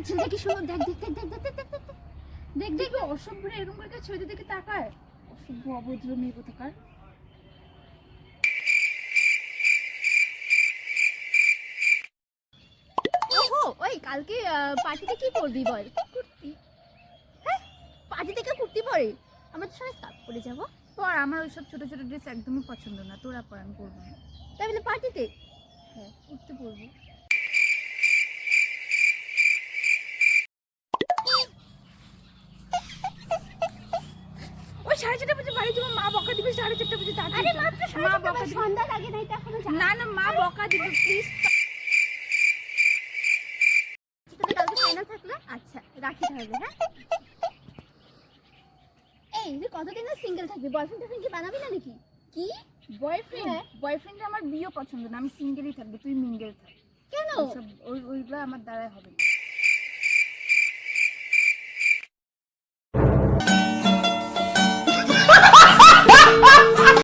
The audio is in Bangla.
ছেলেটা কি সুন্দর, দেখ দেখ দেখ দেখ দেখ দেখ দেখ দেখ দেখ। অসভ্য এরকম করে ছেলেদের দিকে তাকায়, অসভ্য অভদ্র মেয়ে কোথাকার। ওহো, ওই কালকে পার্টিতে কি পরবি বল? কুর্তি। হ্যাঁ, পার্টিতে কেউ কুর্তি পরে? আমরা তো সবাই স্কার্ট পরে যাবো। পর, আমার ওইসব ছোট ছোট ড্রেস একদমই পছন্দ না, তোরা পর, আমি পরবো না। তাই বলে পার্টিতে? হ্যাঁ, কুর্তি পরবো। ওই 4:30 বাজে বাড়ি যাবো, মা বকা দিবে 4:30 বাজে। আরে মাত্র মা 4:30 বকা দিবে। সন্ধ্যার আগে নাই তো এখনো না না, মা বকা দিবে প্লিজ। তাহলে কালকে ফাইনাল থাকলো। আচ্ছা রাখি তাহলে। হ্যাঁ, এই তুই কতদিন না সিঙ্গেল থাকবি? বয়ফ্রেন্ড কি বানাবি না নাকি? কি বয়ফ্রেন্ড? হ্যাঁ। বয়ফ্রেন্ড আমার বিয়ে পছন্দ না, আমি সিঙ্গেলই থাকবো, তুই মিঙ্গেল থাক। কেন? ওইগুলো আমার দ্বারাই হবে না।